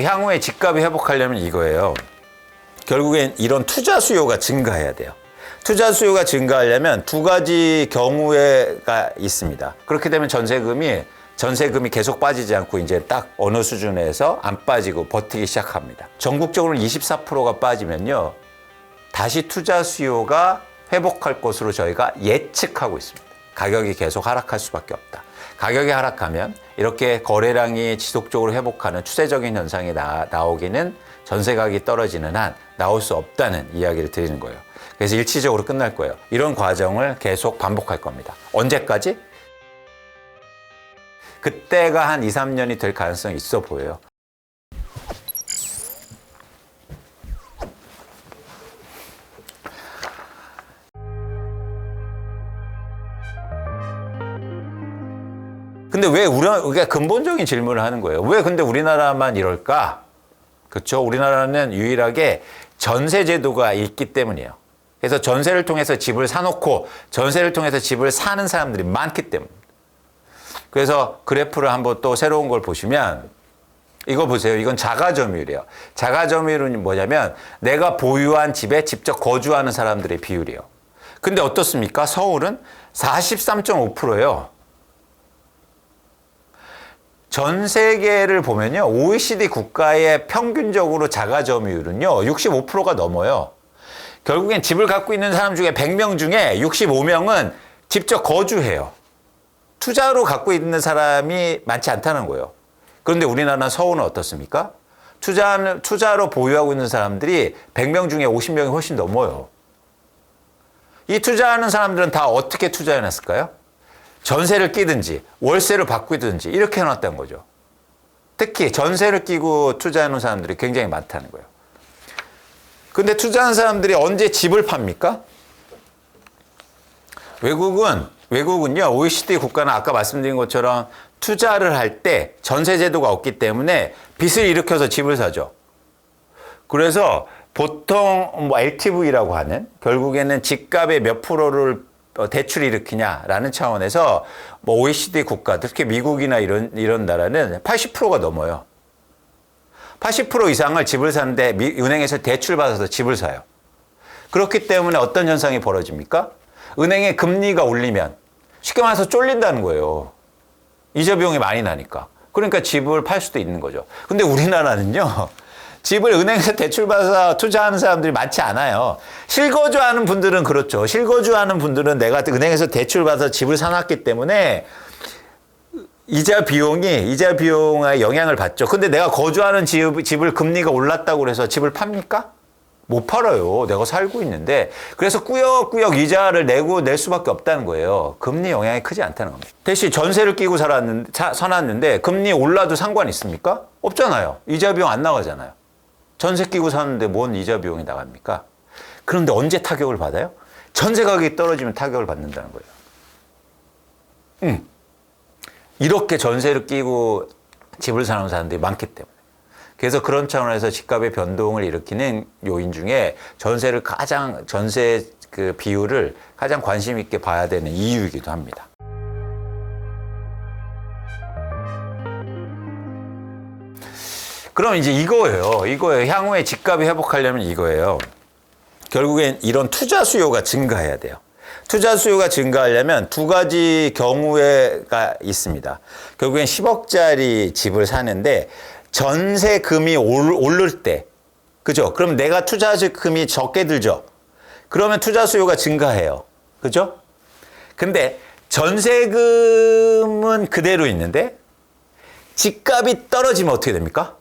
향후에 집값이 회복하려면 이거예요. 결국엔 이런 투자 수요가 증가해야 돼요. 투자 수요가 증가하려면 두 가지 경우가 있습니다. 그렇게 되면 전세금이 계속 빠지지 않고 이제 딱 어느 수준에서 안 빠지고 버티기 시작합니다. 전국적으로 24%가 빠지면요, 다시 투자 수요가 회복할 것으로 저희가 예측하고 있습니다. 가격이 계속 하락할 수밖에 없다. 가격이 하락하면 이렇게 거래량이 지속적으로 회복하는 추세적인 현상이 나오기는 전세 가격이 떨어지는 한 나올 수 없다는 이야기를 드리는 거예요. 그래서 일시적으로 끝날 거예요. 이런 과정을 계속 반복할 겁니다. 언제까지? 그때가 한 2, 3년이 될 가능성이 있어 보여요. 근데 왜 우리가 근본적인 질문을 하는 거예요. 왜 근데 우리나라만 이럴까? 그렇죠? 우리나라는 유일하게 전세 제도가 있기 때문이에요. 그래서 전세를 통해서 집을 사놓고 전세를 통해서 집을 사는 사람들이 많기 때문입니다. 그래서 그래프를 한번 또 새로운 걸 보시면 이거 보세요. 이건 자가점유율이에요. 자가점유율은 뭐냐면 내가 보유한 집에 직접 거주하는 사람들의 비율이에요. 근데 어떻습니까? 서울은 43.5%예요. 전 세계를 보면요, OECD 국가의 평균적으로 자가점유율은요 65%가 넘어요. 결국엔 집을 갖고 있는 사람 중에 100명 중에 65명은 직접 거주해요. 투자로 갖고 있는 사람이 많지 않다는 거예요. 그런데 우리나라 서울은 어떻습니까? 투자로 보유하고 있는 사람들이 100명 중에 50명이 훨씬 넘어요. 이 투자하는 사람들은 다 어떻게 투자해놨을까요? 전세를 끼든지 월세를 바꾸든지 이렇게 해놨다는 거죠. 특히 전세를 끼고 투자하는 사람들이 굉장히 많다는 거예요. 근데 투자하는 사람들이 언제 집을 팝니까? 외국은요, OECD 국가는 아까 말씀드린 것처럼 투자를 할 때 전세 제도가 없기 때문에 빚을 일으켜서 집을 사죠. 그래서 보통 LTV라고 하는, 결국에는 집값의 몇 프로를 대출을 일으키냐라는 차원에서 OECD 국가, 특히 미국이나 이런 나라는 80%가 넘어요. 80% 이상을 집을 사는데 은행에서 대출 받아서 집을 사요. 그렇기 때문에 어떤 현상이 벌어집니까? 은행의 금리가 올리면 쉽게 말해서 쫄린다는 거예요. 이자 비용이 많이 나니까. 그러니까 집을 팔 수도 있는 거죠. 근데 우리나라는요, 집을 은행에서 대출받아서 투자하는 사람들이 많지 않아요. 실거주하는 분들은 그렇죠. 실거주하는 분들은 내가 은행에서 대출받아서 집을 사놨기 때문에 이자 비용에 영향을 받죠. 근데 내가 거주하는 집을 금리가 올랐다고 해서 집을 팝니까? 못 팔아요. 내가 살고 있는데. 그래서 꾸역꾸역 이자를 낼 수밖에 없다는 거예요. 금리 영향이 크지 않다는 겁니다. 대신 전세를 끼고 사놨는데 금리 올라도 상관 있습니까? 없잖아요. 이자 비용 안 나가잖아요. 전세 끼고 사는데 뭔 이자 비용이 나갑니까? 그런데 언제 타격을 받아요? 전세 가격이 떨어지면 타격을 받는다는 거예요. 이렇게 전세를 끼고 집을 사는 사람들이 많기 때문에. 그래서 그런 차원에서 집값의 변동을 일으키는 요인 중에 전세 그 비율을 가장 관심 있게 봐야 되는 이유이기도 합니다. 그럼 이제 이거예요. 향후에 집값이 회복하려면 이거예요. 결국엔 이런 투자 수요가 증가해야 돼요. 투자 수요가 증가하려면 두 가지 경우가 있습니다. 결국엔 10억짜리 집을 사는데 전세금이 오를 때, 그죠? 그럼 내가 투자금이 적게 들죠? 그러면 투자 수요가 증가해요. 그죠? 근데 전세금은 그대로 있는데 집값이 떨어지면 어떻게 됩니까?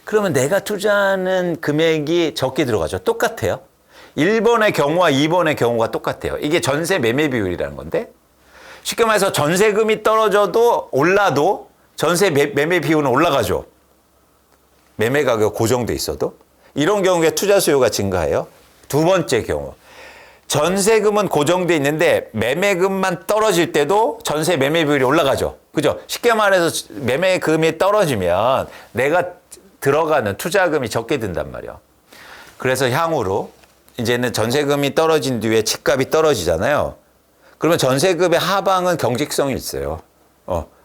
그러면 내가 투자하는 금액이 적게 들어가죠. 똑같아요. 1번의 경우와 2번의 경우가 똑같아요. 이게 전세 매매 비율이라는 건데, 쉽게 말해서 전세금이 올라도 전세 매매 비율은 올라가죠. 매매 가격 고정돼 있어도. 이런 경우에 투자 수요가 증가해요. 두 번째 경우, 전세금은 고정돼 있는데 매매금만 떨어질 때도 전세 매매 비율이 올라가죠. 그죠? 쉽게 말해서 매매금이 떨어지면 내가 들어가는 투자금이 적게 든단 말이에요. 그래서 향후로 이제는 전세금이 떨어진 뒤에 집값이 떨어지잖아요. 그러면 전세금의 하방은 경직성이 있어요.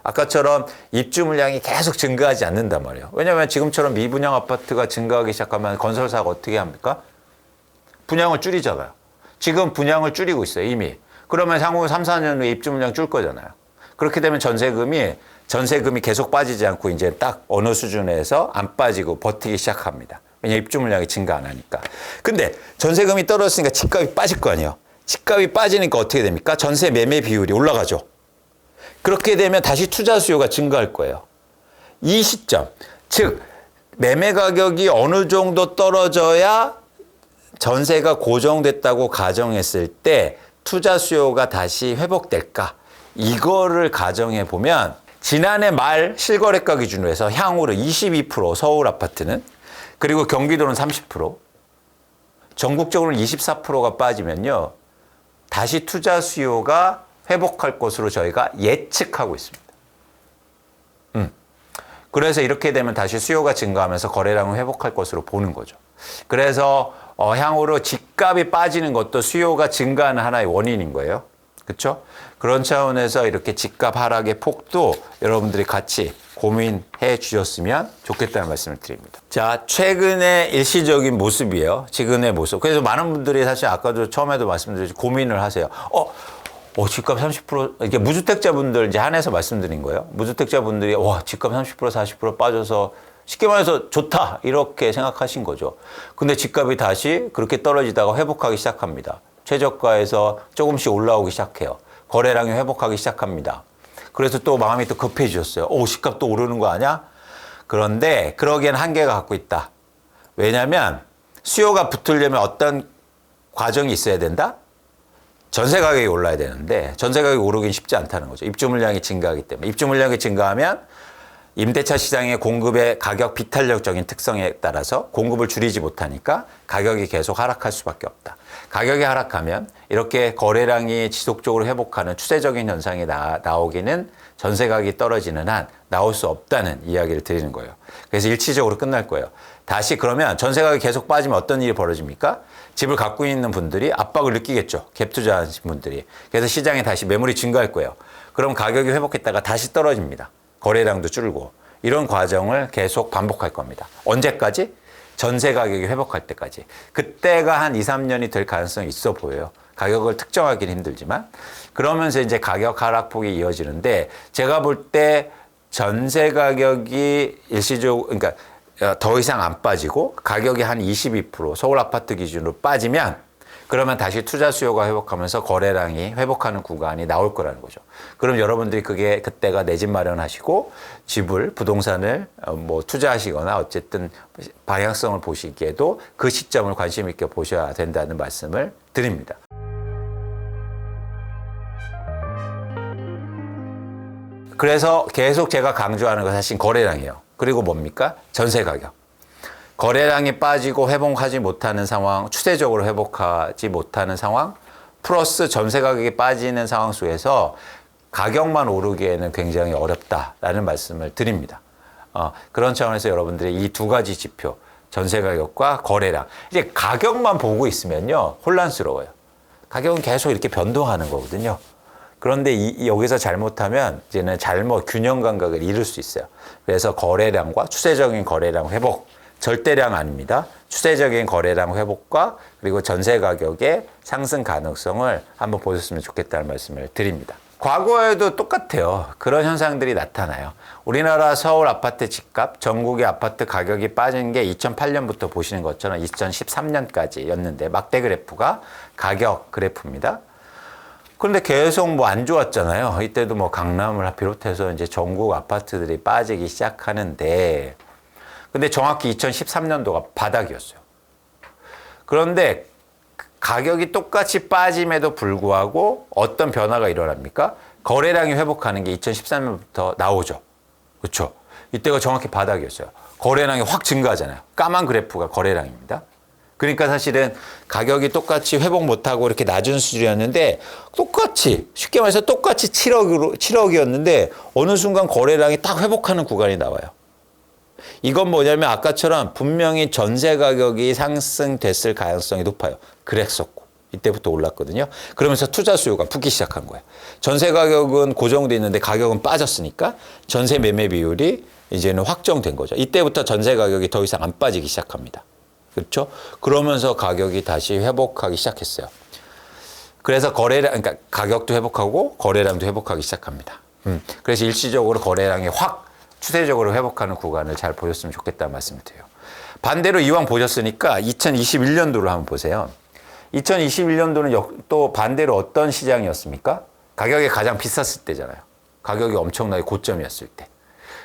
아까처럼 입주 물량이 계속 증가하지 않는단 말이에요. 왜냐하면 지금처럼 미분양 아파트가 증가하기 시작하면 건설사가 어떻게 합니까? 분양을 줄이잖아요. 지금 분양을 줄이고 있어요, 이미. 그러면 향후 3, 4년 후에 입주 물량 줄 거잖아요. 그렇게 되면 전세금이 계속 빠지지 않고 이제 딱 어느 수준에서 안 빠지고 버티기 시작합니다. 왜냐하면 입주 물량이 증가 안 하니까. 근데 전세금이 떨어졌으니까 집값이 빠질 거 아니에요. 집값이 빠지니까 어떻게 됩니까? 전세 매매 비율이 올라가죠. 그렇게 되면 다시 투자 수요가 증가할 거예요. 이 시점, 즉 매매 가격이 어느 정도 떨어져야 전세가 고정됐다고 가정했을 때 투자 수요가 다시 회복될까? 이거를 가정해 보면 지난해 말 실거래가 기준으로 해서 향후로 22% 서울 아파트는, 그리고 경기도는 30%, 전국적으로는 24%가 빠지면요, 다시 투자 수요가 회복할 것으로 저희가 예측하고 있습니다. 그래서 이렇게 되면 다시 수요가 증가하면서 거래량은 회복할 것으로 보는 거죠. 그래서 향후로 집값이 빠지는 것도 수요가 증가하는 하나의 원인인 거예요. 그렇죠? 그런 차원에서 이렇게 집값 하락의 폭도 여러분들이 같이 고민해 주셨으면 좋겠다는 말씀을 드립니다. 자, 최근의 일시적인 모습이에요. 지금의 모습. 그래서 많은 분들이 사실 아까도 처음에도 말씀드렸지 고민을 하세요. 집값 30% 이게 무주택자분들 이제 한해서 말씀드린 거예요. 무주택자분들이 집값 30% 40% 빠져서 쉽게 말해서 좋다 이렇게 생각하신 거죠. 근데 집값이 다시 그렇게 떨어지다가 회복하기 시작합니다. 최저가에서 조금씩 올라오기 시작해요. 거래량이 회복하기 시작합니다. 그래서 또 마음이 또 급해지셨어요. 집값 또 오르는 거 아니야? 그런데 그러기엔 한계가 갖고 있다. 왜냐하면 수요가 붙으려면 어떤 과정이 있어야 된다? 전세 가격이 올라야 되는데 전세 가격이 오르긴 쉽지 않다는 거죠. 입주 물량이 증가하기 때문에. 입주 물량이 증가하면 임대차 시장의 공급의 가격 비탄력적인 특성에 따라서 공급을 줄이지 못하니까 가격이 계속 하락할 수밖에 없다. 가격이 하락하면 이렇게 거래량이 지속적으로 회복하는 추세적인 현상이 나오기는 전세 가격이 떨어지는 한 나올 수 없다는 이야기를 드리는 거예요. 그래서 일치적으로 끝날 거예요. 다시 그러면 전세 가격이 계속 빠지면 어떤 일이 벌어집니까? 집을 갖고 있는 분들이 압박을 느끼겠죠. 갭 투자하신 분들이. 그래서 시장에 다시 매물이 증가할 거예요. 그럼 가격이 회복했다가 다시 떨어집니다. 거래량도 줄고. 이런 과정을 계속 반복할 겁니다. 언제까지? 전세 가격이 회복할 때까지. 그때가 한 2, 3년이 될 가능성이 있어 보여요. 가격을 특정하기는 힘들지만. 그러면서 이제 가격 하락폭이 이어지는데 제가 볼 때 전세 가격이 일시적으로, 그러니까 더 이상 안 빠지고 가격이 한 22% 서울 아파트 기준으로 빠지면 그러면 다시 투자 수요가 회복하면서 거래량이 회복하는 구간이 나올 거라는 거죠. 그럼 여러분들이 그때가 내 집 마련하시고 집을, 부동산을 투자하시거나 어쨌든 방향성을 보시기에도 그 시점을 관심 있게 보셔야 된다는 말씀을 드립니다. 그래서 계속 제가 강조하는 것은 사실 거래량이에요. 그리고 뭡니까? 전세 가격. 거래량이 빠지고 회복하지 못하는 상황, 추세적으로 회복하지 못하는 상황, 플러스 전세 가격이 빠지는 상황 속에서 가격만 오르기에는 굉장히 어렵다라는 말씀을 드립니다. 그런 차원에서 여러분들이 이 두 가지 지표, 전세 가격과 거래량. 이제 가격만 보고 있으면요, 혼란스러워요. 가격은 계속 이렇게 변동하는 거거든요. 그런데 여기서 잘못하면 이제는 잘못 균형 감각을 잃을 수 있어요. 그래서 거래량과 추세적인 거래량 회복, 절대량 아닙니다. 추세적인 거래량 회복과 그리고 전세 가격의 상승 가능성을 한번 보셨으면 좋겠다는 말씀을 드립니다. 과거에도 똑같아요. 그런 현상들이 나타나요. 우리나라 서울 아파트 집값, 전국의 아파트 가격이 빠진 게 2008년부터 보시는 것처럼 2013년까지였는데 막대 그래프가 가격 그래프입니다. 그런데 계속 안 좋았잖아요. 이때도 강남을 비롯해서 이제 전국 아파트들이 빠지기 시작하는데, 근데 정확히 2013년도가 바닥이었어요. 그런데 가격이 똑같이 빠짐에도 불구하고 어떤 변화가 일어납니까? 거래량이 회복하는 게 2013년부터 나오죠. 그렇죠? 이때가 정확히 바닥이었어요. 거래량이 확 증가하잖아요. 까만 그래프가 거래량입니다. 그러니까 사실은 가격이 똑같이 회복 못하고 이렇게 낮은 수준이었는데 똑같이, 쉽게 말해서 똑같이 7억이었는데 어느 순간 거래량이 딱 회복하는 구간이 나와요. 이건 뭐냐면 아까처럼 분명히 전세 가격이 상승됐을 가능성이 높아요. 그랬었고. 이때부터 올랐거든요. 그러면서 투자 수요가 붙기 시작한 거예요. 전세 가격은 고정돼 있는데 가격은 빠졌으니까 전세 매매 비율이 이제는 확정된 거죠. 이때부터 전세 가격이 더 이상 안 빠지기 시작합니다. 그렇죠? 그러면서 가격이 다시 회복하기 시작했어요. 그래서 거래량, 그러니까 가격도 회복하고 거래량도 회복하기 시작합니다. 그래서 일시적으로 거래량이 확 추세적으로 회복하는 구간을 잘 보셨으면 좋겠다는 말씀을 드려요. 반대로 이왕 보셨으니까 2021년도를 한번 보세요. 2021년도는 또 반대로 어떤 시장이었습니까? 가격이 가장 비쌌을 때잖아요. 가격이 엄청나게 고점이었을 때.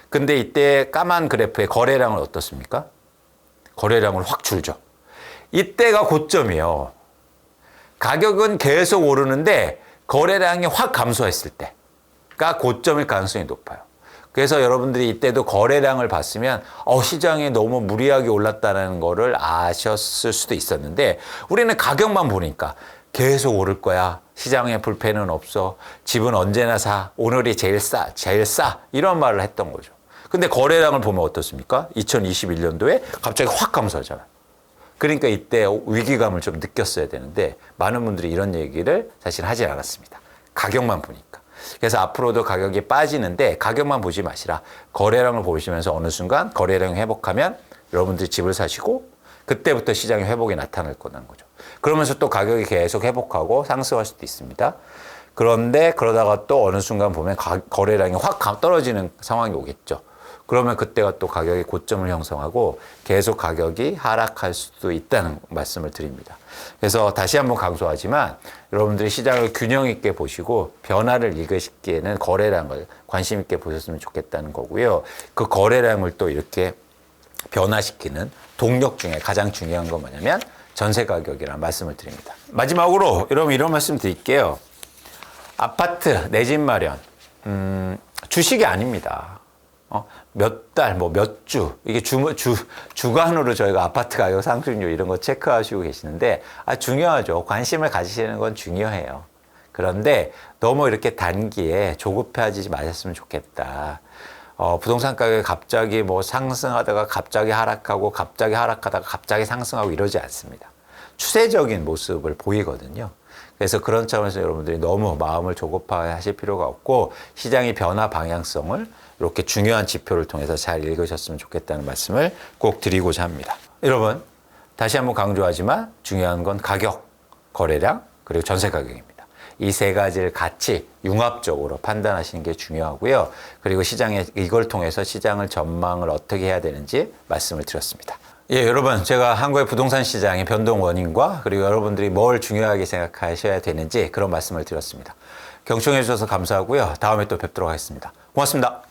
근데 이때 까만 그래프의 거래량은 어떻습니까? 거래량은 확 줄죠. 이때가 고점이에요. 가격은 계속 오르는데 거래량이 확 감소했을 때가 고점일 가능성이 높아요. 그래서 여러분들이 이때도 거래량을 봤으면 시장이 너무 무리하게 올랐다는 거를 아셨을 수도 있었는데 우리는 가격만 보니까 계속 오를 거야. 시장에 불패는 없어. 집은 언제나 사. 오늘이 제일 싸. 제일 싸. 이런 말을 했던 거죠. 근데 거래량을 보면 어떻습니까? 2021년도에 갑자기 확 감소하잖아요. 그러니까 이때 위기감을 좀 느꼈어야 되는데 많은 분들이 이런 얘기를 사실 하진 않았습니다. 가격만 보니까. 그래서 앞으로도 가격이 빠지는데 가격만 보지 마시라. 거래량을 보시면서 어느 순간 거래량이 회복하면 여러분들이 집을 사시고 그때부터 시장의 회복이 나타날 거라는 거죠. 그러면서 또 가격이 계속 회복하고 상승할 수도 있습니다. 그런데 그러다가 또 어느 순간 보면 거래량이 확 떨어지는 상황이 오겠죠. 그러면 그때가 또 가격이 고점을 형성하고 계속 가격이 하락할 수도 있다는 말씀을 드립니다. 그래서 다시 한번 강조하지만 여러분들이 시장을 균형 있게 보시고 변화를 읽으시기에는 거래량을 관심 있게 보셨으면 좋겠다는 거고요. 그 거래량을 또 이렇게 변화시키는 동력 중에 가장 중요한 건 뭐냐면 전세 가격이라는 말씀을 드립니다. 마지막으로 여러분 이런 말씀 드릴게요. 아파트, 내 집 마련, 주식이 아닙니다. 몇 달, 몇 주, 이게 주간으로 저희가 아파트 가격 상승률 이런 거 체크하시고 계시는데, 중요하죠. 관심을 가지시는 건 중요해요. 그런데 너무 이렇게 단기에 조급해하지 마셨으면 좋겠다. 부동산 가격이 갑자기 상승하다가 갑자기 하락하고 갑자기 하락하다가 갑자기 상승하고 이러지 않습니다. 추세적인 모습을 보이거든요. 그래서 그런 차원에서 여러분들이 너무 마음을 조급하실 필요가 없고 시장의 변화 방향성을 이렇게 중요한 지표를 통해서 잘 읽으셨으면 좋겠다는 말씀을 꼭 드리고자 합니다. 여러분, 다시 한번 강조하지만 중요한 건 가격, 거래량, 그리고 전세 가격입니다. 이 세 가지를 같이 융합적으로 판단하시는 게 중요하고요. 그리고 이걸 통해서 시장을 전망을 어떻게 해야 되는지 말씀을 드렸습니다. 예, 여러분, 제가 한국의 부동산 시장의 변동 원인과 그리고 여러분들이 뭘 중요하게 생각하셔야 되는지 그런 말씀을 드렸습니다. 경청해 주셔서 감사하고요. 다음에 또 뵙도록 하겠습니다. 고맙습니다.